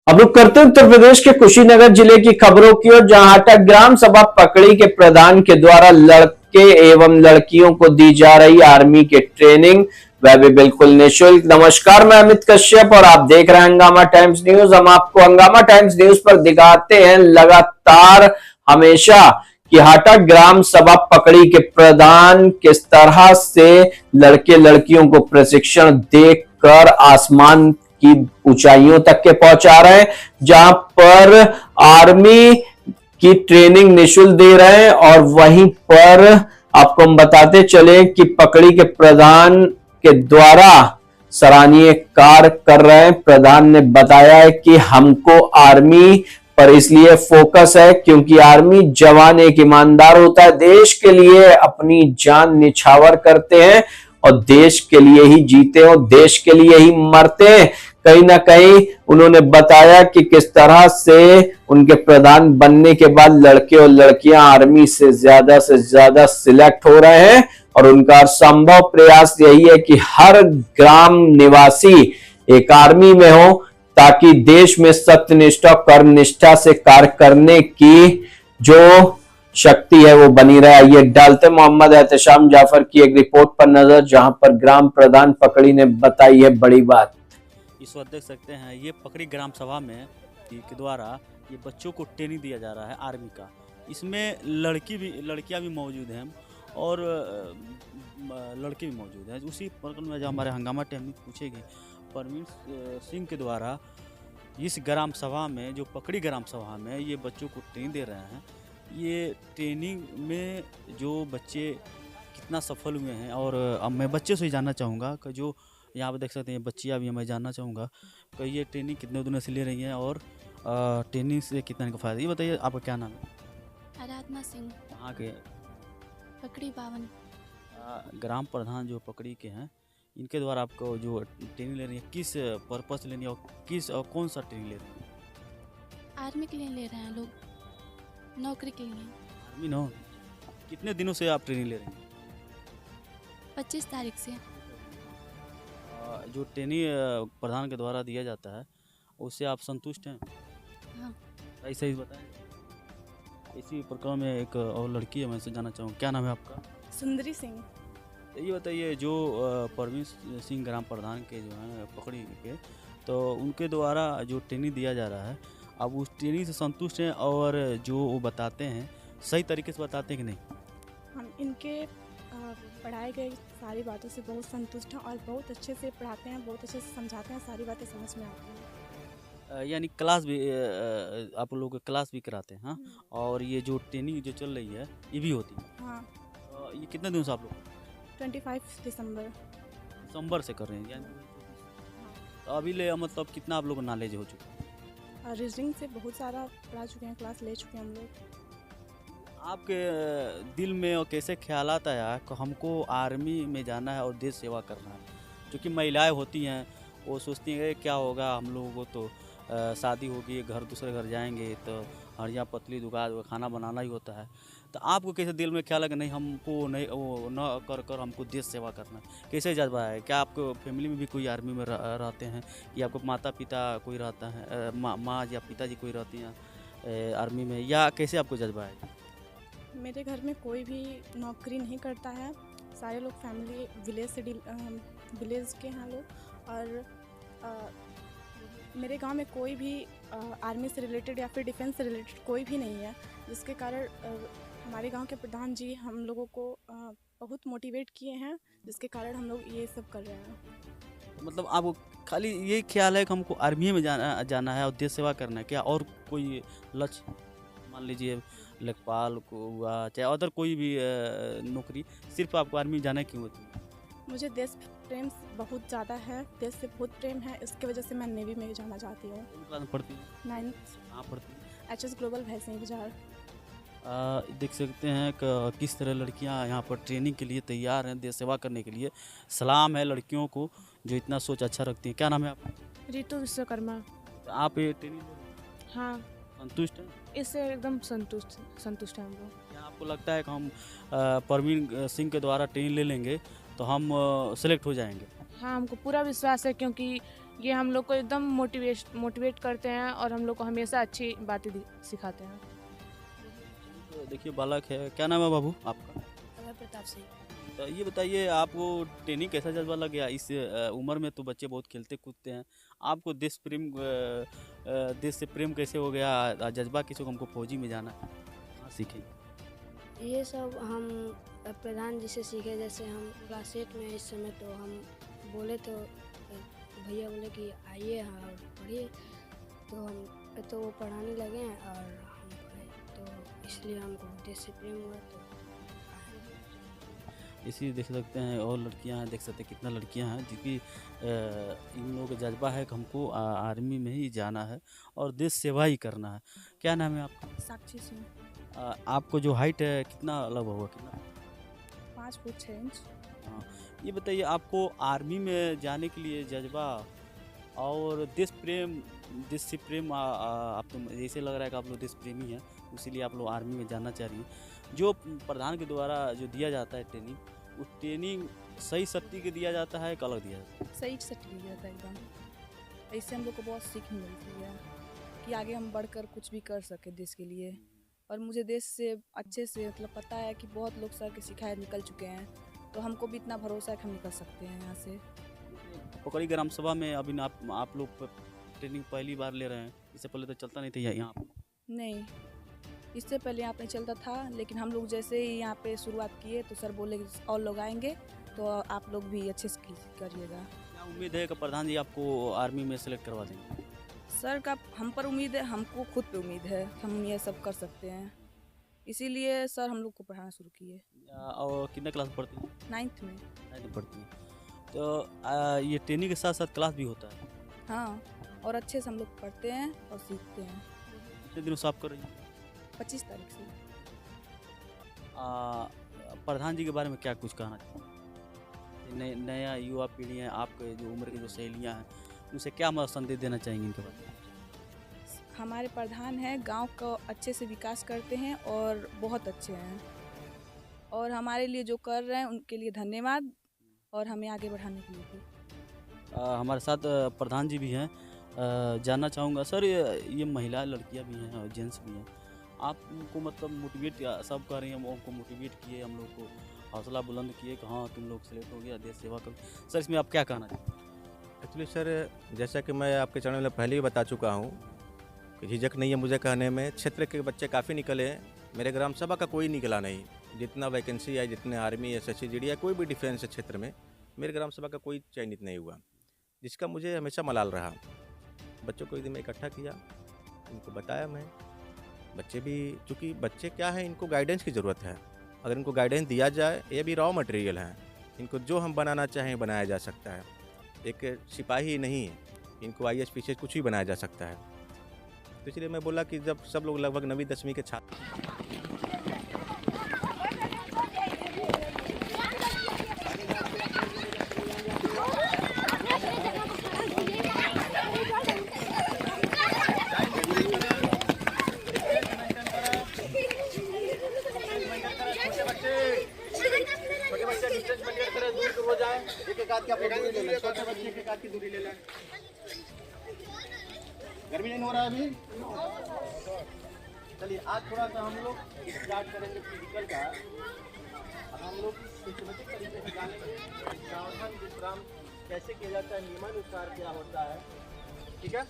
अब रुक करते हैं उत्तर प्रदेश के कुशीनगर जिले की खबरों की ओर, जहां हाटा ग्राम सभा पकड़ी के प्रधान के द्वारा लड़के एवं लड़कियों को दी जा रही आर्मी की ट्रेनिंग, वह भी बिल्कुल निःशुल्क। नमस्कार, मैं अमित कश्यप और आप देख रहे हैं हंगामा टाइम्स न्यूज। हम आपको हंगामा टाइम्स न्यूज पर दिखाते हैं लगातार हमेशा कि हाटा ग्राम सभा पकड़ी के प्रधान किस तरह से लड़के लड़कियों को प्रशिक्षण देकर आसमान की ऊंचाइयों तक के पहुंचा रहे हैं, जहां पर आर्मी की ट्रेनिंग निःशुल्क दे रहे हैं। और वहीं पर आपको हम बताते चले कि पकड़ी के प्रधान के द्वारा सराहनीय कार्य कर रहे हैं। प्रधान ने बताया है कि हमको आर्मी पर इसलिए फोकस है क्योंकि आर्मी जवान एक ईमानदार होता है, देश के लिए अपनी जान निछावर करते हैं और देश के लिए ही जीते हो, देश के लिए ही मरते हैं। कहीं ना कहीं उन्होंने बताया कि किस तरह से उनके प्रधान बनने के बाद लड़के और लड़कियां आर्मी से ज्यादा सिलेक्ट हो रहे हैं और उनका संभव प्रयास यही है कि हर ग्राम निवासी एक आर्मी में हो, ताकि देश में सत्यनिष्ठा कर्मनिष्ठा से कार्य करने की जो शक्ति है वो बनी रहे। ये डालते मोहम्मद एहतशाम जाफर की एक रिपोर्ट पर नजर, जहां पर ग्राम प्रधान पकड़ी ने बताई है बड़ी बात। इस वक्त देख सकते हैं ये पकड़ी ग्राम सभा में के द्वारा ये बच्चों को ट्रेनिंग दिया जा रहा है आर्मी का। इसमें लड़कियां भी मौजूद हैं और लड़के भी मौजूद हैं। उसी प्रकरण में जो हमारे हंगामा टाइम पूछेगी परवीन सिंह के द्वारा इस ग्राम सभा में, जो पकड़ी ग्राम सभा में ये बच्चों को ट्रेनिंग दे रहे हैं, ये ट्रेनिंग में जो बच्चे कितना सफल हुए हैं। और अब मैं बच्चे से ही जानना चाहूँगा कि जो यहाँ पर देख सकते हैं बच्चियाँ भी, मैं जानना चाहूँगा कि ये ट्रेनिंग कितने दिनों से ले रही हैं और ट्रेनिंग से कितना इनका फ़ायदा। ये बताइए, आपका क्या नाम है? आराधना सिंह, कहाँ के? पकड़ी बावन। ग्राम प्रधान जो पकड़ी के हैं, इनके द्वारा आपको जो ट्रेनिंग ले रही है किस पर्पज़ से लेनी है और कौन सा ट्रेनिंग ले रही है? आर्मी के लिए ले रहे हैं लोग, नौकरी के लिए। आर्मी नो, कितने दिनों से आप ट्रेनिंग ले रही हैं? 25 तारीख से। जो ट्रेनिंग प्रधान के द्वारा दिया जाता है उससे आप संतुष्ट हैं? हाँ। सही सही बताएं। इसी प्रकार में एक और लड़की है, मैं से जानना चाहूँ, क्या नाम है आपका? सुंदरी सिंह। ये बताइए, जो परवीन सिंह ग्राम प्रधान के जो हैं पकड़ी के, तो उनके द्वारा जो ट्रेनिंग दिया जा रहा है, अब उस ट्रेनिंग से संतुष्ट हैं और जो वो बताते हैं सही तरीके से बताते हैं कि नहीं? हम इनके पढ़ाई गई सारी बातों से बहुत संतुष्ट हैं और बहुत अच्छे से पढ़ाते हैं, बहुत अच्छे से समझाते हैं, सारी बातें समझ में आती हैं। यानी क्लास भी आप लोग क्लास भी कराते हैं? हाँ। और ये जो ट्रेनिंग जो चल रही है ये भी होती है? हाँ। ये कितने दिनों से आप लोग? 25 दिसंबर से कर रहे हैं यानी? तो अभी ले मतलब कितना आप लोग को नॉलेज हो चुका है? रीजनिंग से बहुत सारा पढ़ा चुके हैं, क्लास ले चुके हैं हम लोग। आपके दिल में और कैसे ख्यालात आया कि हमको आर्मी में जाना है और देश सेवा करना है? क्योंकि महिलाएं होती हैं, वो सोचती हैं क्या होगा हम लोगों को, तो शादी होगी, घर दूसरे घर जाएंगे तो हड़ियाँ पतली दुकान खाना बनाना ही होता है। तो आपको कैसे दिल में ख्याल है कि नहीं, हमको नहीं वो न कर हमको देश सेवा करना है? कैसे जज्बा है? क्या आपको फैमिली में भी कोई आर्मी में रहते हैं, या आपको माता पिता कोई रहता है, माँ या पिताजी कोई रहती हैं आर्मी में, या कैसे आपको जज्बा है? मेरे घर में कोई भी नौकरी नहीं करता है, सारे लोग फैमिली विलेज के हैं लोग। और मेरे गांव में कोई भी आर्मी से रिलेटेड या फिर डिफेंस से रिलेटेड कोई भी नहीं है, जिसके कारण हमारे गांव के प्रधान जी हम लोगों को बहुत मोटिवेट किए हैं, जिसके कारण हम लोग ये सब कर रहे हैं। मतलब आपको खाली यही ख्याल है कि हमको आर्मी में जाना है और देश सेवा करना है, क्या और कोई लक्ष्य, मान लीजिए लेखपाल को हुआ चाहे अदर कोई भी नौकरी, सिर्फ आपको आर्मी में जाना क्यों होती है? मुझे देश प्रेम बहुत ज़्यादा है, देश से बहुत प्रेम है, इसकी वजह से मैं नेवी में जाना चाहती हूँ। कौन क्लास में पढ़ती है? 9th। कहाँ पढ़ती है? HS ग्लोबल भैंसनी बाजार। देख सकते हैं कि किस तरह लड़कियां यहाँ पर ट्रेनिंग के लिए तैयार हैं, देश सेवा करने के लिए। सलाम है लड़कियों को जो इतना सोच अच्छा रखती हैं। क्या नाम है आपका? रितु विश्वकर्मा। आप ये ट्रेनिंग हाँ, संतुष्ट हैं? इससे एकदम संतुष्ट हैं हम लोग। क्या आपको लगता है कि हम परवीन सिंह के द्वारा ट्रेनिंग ले लेंगे तो हम सेलेक्ट हो जाएंगे? हाँ, हमको पूरा विश्वास है क्योंकि ये हम लोग को एकदम मोटिवेट करते हैं और हम लोग को हमेशा अच्छी बातें सिखाते हैं। तो देखिए बालक है, क्या नाम है बाबू आपका? अभय प्रताप सिंह। तो ये बताइए आपको ट्रेनिंग कैसा जज्बा लग गया? इस उम्र में तो बच्चे बहुत खेलते कूदते हैं, आपको देश से प्रेम कैसे हो गया? जज्बा किसी को हमको फौजी में जाना है, कहाँ सीखे? ये सब हम प्रधान जी से सीखे। जैसे हम क्लास 8 में इस समय, तो हम बोले तो भैया बोले कि आइए यहाँ और पढ़िए, तो वो पढ़ाने लगे हैं और हम पढ़े, तो इसलिए हमको देश से प्रेम हुआ। तो इसी देख सकते हैं और लड़कियां हैं, देख सकते हैं कितना लड़कियां हैं जिनकी इन लोगों का जज्बा है कि हमको आर्मी में ही जाना है और देश सेवा ही करना है। क्या नाम है आपका? साक्षी सिंह। आपको जो हाइट है कितना अलग होगा, कितना? 5 फुट 6 इंच। हाँ, ये बताइए आपको आर्मी में जाने के लिए जज्बा और देश से प्रेम आप तो ऐसे लग रहा है कि आप लोग देश प्रेमी हैं, इसीलिए आप लोग आर्मी में जाना चाह रही हैं। जो प्रधान के द्वारा जो दिया जाता है ट्रेनिंग, वो ट्रेनिंग सही शक्ति के दिया जाता है कि अलग दिया जाता है? सही सर्टिफिकेट जाता है एकदम। इससे हम लोग को बहुत सीख मिलती है कि आगे हम बढ़कर कुछ भी कर सके देश के लिए। और मुझे देश से अच्छे से मतलब पता है कि बहुत लोग सर के सिखाए निकल चुके हैं, तो हमको भी इतना भरोसा है कि हम निकल सकते हैं यहाँ से। पकड़ी ग्राम सभा में अभी आप लोग ट्रेनिंग पहली बार ले रहे हैं, इससे पहले तो चलता नहीं था यहाँ पे? नहीं, इससे पहले यहाँ पे चलता था, लेकिन हम लोग जैसे ही यहाँ पे शुरुआत किए तो सर बोले कि और लोग आएंगे तो आप लोग भी अच्छे से करिएगा। क्या उम्मीद है कि प्रधान जी आपको आर्मी में सेलेक्ट करवा देंगे? सर का हम पर उम्मीद है, हमको खुद पे उम्मीद है कि हम ये सब कर सकते हैं, इसीलिए सर हम लोग को पढ़ाना शुरू किए। और कितने क्लास पढ़ती हैं? 9th में। 9th पढ़ती हैं। तो ये ट्रेनिंग के साथ साथ क्लास भी होता है? हाँ, और अच्छे से हम लोग पढ़ते हैं और सीखते हैं। कितने दिनों से आप कर रही हैं? 25 तारीख से। प्रधान जी के बारे में क्या कुछ कहना चाहिए? नया युवा पीढ़ी है, आपके जो उम्र की जो सहेलियाँ हैं, उनसे क्या संदेश देना चाहेंगे इनके बारे में? हमारे प्रधान हैं, गांव का अच्छे से विकास करते हैं और बहुत अच्छे हैं, और हमारे लिए जो कर रहे हैं उनके लिए धन्यवाद, और हमें आगे बढ़ाने के लिए भी। हमारे साथ प्रधान जी भी हैं। जानना चाहूँगा सर, ये महिला लड़कियां भी हैं और जेंट्स भी हैं, आपको मतलब मोटिवेट सब कर रही हैं, हमको मोटिवेट किए, हम लोग को हौसला बुलंद किए कि हाँ तुम लोग सेलेक्ट हो गया, देश सेवा करो। सर इसमें आप क्या कहना चाहते हैं? एक्चुअली सर, जैसा कि मैं आपके चैनल में पहले ही बता चुका हूँ कि झिझक नहीं है मुझे कहने में। क्षेत्र के बच्चे काफ़ी निकले हैं, मेरे ग्राम सभा का कोई निकला नहीं। जितना वैकेंसी है, जितने आर्मी, SSGD या कोई भी डिफेंस क्षेत्र में, मेरे ग्राम सभा का कोई चयनित नहीं हुआ, जिसका मुझे हमेशा मलाल रहा। बच्चों को एक दिन में इकट्ठा किया, इनको बताया मैं। बच्चे भी, चूँकि बच्चे क्या है, इनको गाइडेंस की ज़रूरत है। अगर इनको गाइडेंस दिया जाए, ये भी रॉ मटेरियल है, इनको जो हम बनाना चाहें बनाया जा सकता है। एक सिपाही ही नहीं है, इनको IAS PCS कुछ भी बनाया जा सकता है। तो इसलिए मैं बोला कि जब सब लोग लगभग 9वीं 10वीं के छात्र गर्मी नहीं हो रहा है अभी। चलिए आज थोड़ा सा हम लोग स्टार्ट करेंगे फिजिकल का। हम लोग सिस्टमेटिक तरीके से जानेंगे सावधान विश्राम कैसे किया जाता है, नियमानुसार क्या होता है। ठीक है,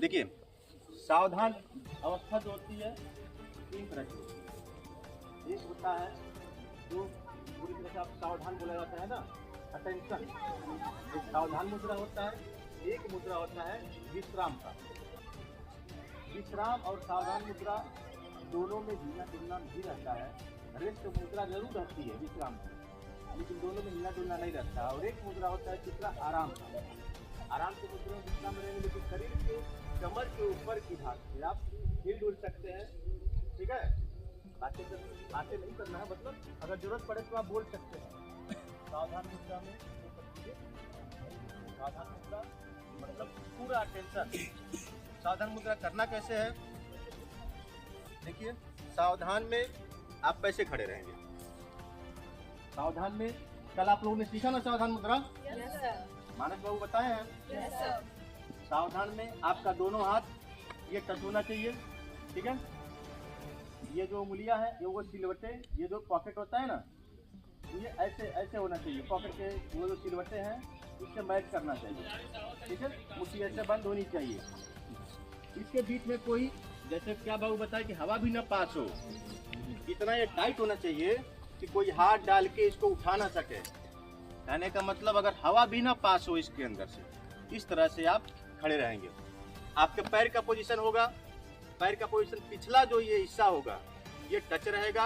देखिए सावधान अवस्था जो होती है 3 तरह की होती है। एक होता है जो पूरी तरह से आप सावधान बोला जाता है ना, अटेंशन, एक सावधान मुद्रा होता है। एक मुद्रा होता है विश्राम का। विश्राम और सावधान मुद्रा दोनों में हिलना डुलना भी रहता है। रेस्ट मुद्रा जरूर रहती है विश्राम में, लेकिन दोनों में हिलना डुलना नहीं रहता। और एक मुद्रा होता है तीसरा आराम का। आराम की मुद्रा में विश्राम में रहेंगे, लेकिन शरीर के कमर के ऊपर की भाग से आप हिल डुल सकते हैं। ठीक है, बातें नहीं करना है, मतलब अगर जरूरत पड़े तो आप बोल सकते हैं। सावधान मुद्रा में सावधान मुद्रा मतलब पूरा अटेंशन। सावधान मुद्रा करना कैसे है, देखिए सावधान में आप कैसे खड़े रहेंगे। सावधान में कल आप लोगों ने सीखा ना सावधान मुद्रा? मानस बाबू बताए हैं। सावधान में आपका दोनों हाथ ये टच होना चाहिए, ठीक है। ये जो उंगलियां है, ये वो सिलवटे, ये जो पॉकेट होता है ना, ये ऐसे ऐसे होना चाहिए। पॉकेट के वो जो सिलवटे हैं इससे मैच करना चाहिए, ठीक है। मुट्ठी ऐसे बंद होनी चाहिए। इसके बीच में कोई, जैसे क्या बाबू बताए कि हवा भी ना पास हो, इतना ये टाइट होना चाहिए कि कोई हाथ डाल के इसको उठा ना सके। कहने का मतलब अगर हवा भी ना पास हो इसके अंदर से, इस तरह से आप खड़े रहेंगे। आपके पैर का पोजीशन होगा, पैर का पोजीशन पिछला जो ये हिस्सा होगा ये टच रहेगा।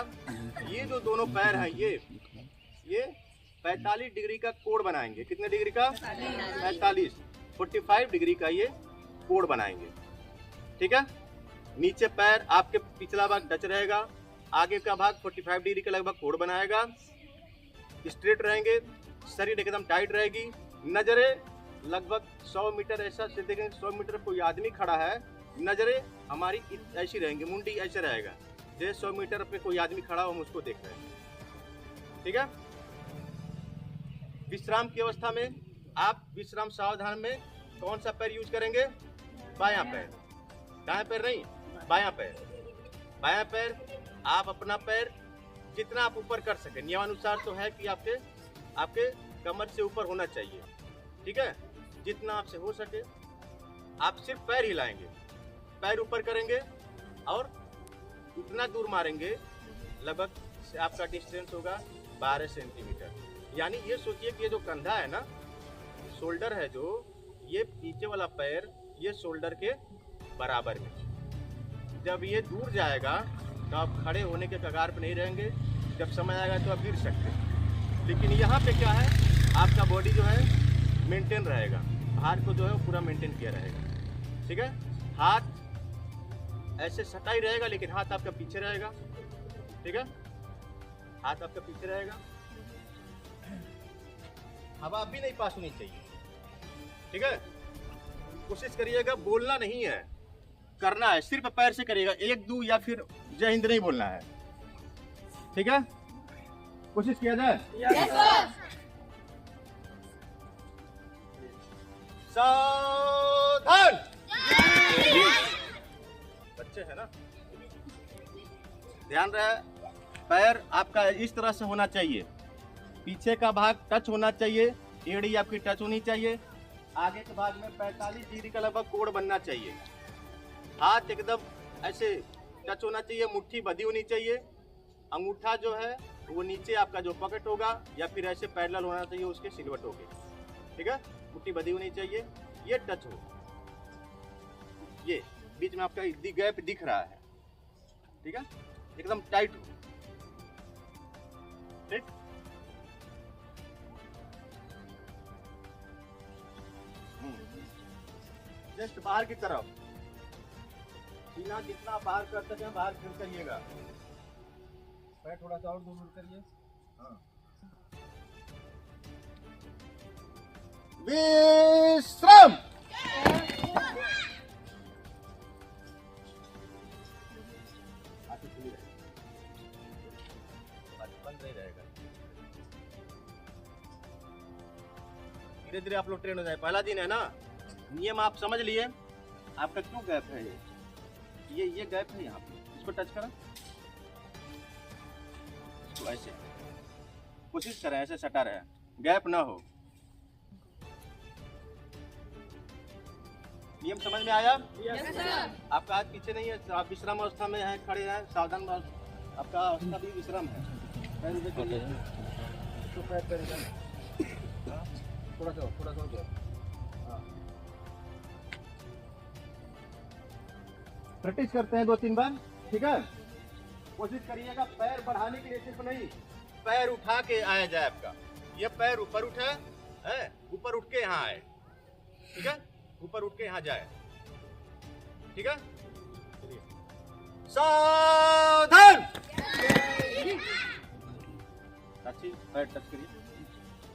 ये जो दोनों पैर हैं ये 45 डिग्री का कोण बनाएंगे। कितने डिग्री का? 45 डिग्री का ये कोण बनाएंगे, ठीक है। नीचे पैर आपके पिछला भाग टच रहेगा, आगे का भाग 45 डिग्री का लगभग कोण बनाएगा। स्ट्रेट रहेंगे, शरीर एकदम टाइट रहेगी। नजरें लगभग 100 मीटर ऐसा से देखेंगे, 100 मीटर कोई आदमी खड़ा है, नजरें हमारी ऐसी रहेंगी, मुंडी ऐसे रहेगा जैसे 100 मीटर पे कोई आदमी खड़ा हो, हम उसको देख रहे हैं, ठीक है। विश्राम की अवस्था में आप विश्राम सावधान में कौन सा पैर यूज करेंगे? बायां पैर, दाएं पैर नहीं, बायां पैर। बायां पैर आप अपना पैर जितना आप ऊपर कर सके, नियमानुसार तो है कि आपके कमर से ऊपर होना चाहिए, ठीक है। जितना आपसे हो सके आप सिर्फ पैर हिलाएंगे, पैर ऊपर करेंगे और उतना दूर मारेंगे, लगभग आपका डिस्टेंस होगा 12 सेंटीमीटर। यानी ये सोचिए कि ये जो कंधा है ना, शोल्डर है जो, ये पीछे वाला पैर ये शोल्डर के बराबर में। जब ये दूर जाएगा तो आप खड़े होने के कगार पे नहीं रहेंगे, जब समय आएगा तो आप गिर सकते हैं। लेकिन यहाँ पे क्या है, आपका बॉडी जो है मेंटेन रहेगा, भार को जो है वो पूरा मेंटेन किया रहेगा, ठीक है। हाथ ऐसे सटा ही रहेगा, लेकिन हाथ आपका पीछे रहेगा, ठीक है। हाथ आपका पीछे रहेगा, हवा भी नहीं पास होनी चाहिए, ठीक है। कोशिश करिएगा बोलना नहीं है, करना है, सिर्फ पैर से करिएगा। 1 2 या फिर जय हिंद नहीं बोलना है, ठीक है। कोशिश किया जाए। सावधान। बच्चे है ना, ध्यान रहे, पैर आपका इस तरह से होना चाहिए, पीछे का भाग टच होना चाहिए, एड़ी आपकी टच होनी चाहिए, आगे के भाग में 45 डिग्री का लगभग कोण बनना चाहिए। हाथ एकदम ऐसे टच होना चाहिए, मुट्ठी बंधी होनी चाहिए। अंगूठा जो है वो नीचे आपका जो पॉकेट होगा या फिर ऐसे पैरेलल होना चाहिए उसके सिलवट होगी, ठीक है। मुट्ठी बंधी होनी चाहिए, ये टच हो, ये बीच में आपका गैप दिख रहा है, ठीक है, एकदम टाइट हो, ठीक। जस्ट बाहर की तरफ सीना जितना बाहर कर सके बाहर फिर करिएगा। पैर थोड़ा सा और दूर करिए। हाँ। विश्राम। बंद नहीं रहेगा, धीरे धीरे आप लोग ट्रेन हो जाए। पहला दिन है ना, नियम आप समझ लिए। आपका क्यों गैप है? ये गैप है यहाँ पे, इसको टच करा, इसको ऐसे कोशिश करें, ऐसे सटा रहे, गैप ना हो। नियम समझ में आया? Yes sir. आपका हाथ पीछे नहीं है, आप विश्राम अवस्था में हैं, खड़े हैं, सावधान, आपका अवस्था भी विश्राम है। पैर इधर करिए, तो पैर इधर, थोड़ा सा प्रैक्टिस करते हैं 2-3 बार, ठीक है। कोशिश करिएगा पैर बढ़ाने के लिए सिर्फ नहीं, पैर उठा के आया जाए आपका। ये पैर ऊपर उठा है, ऊपर उठ के यहाँ आए, ठीक है, ऊपर उठ के यहाँ जाए, ठीक है। सावधान। अच्छी पैर टच करिए।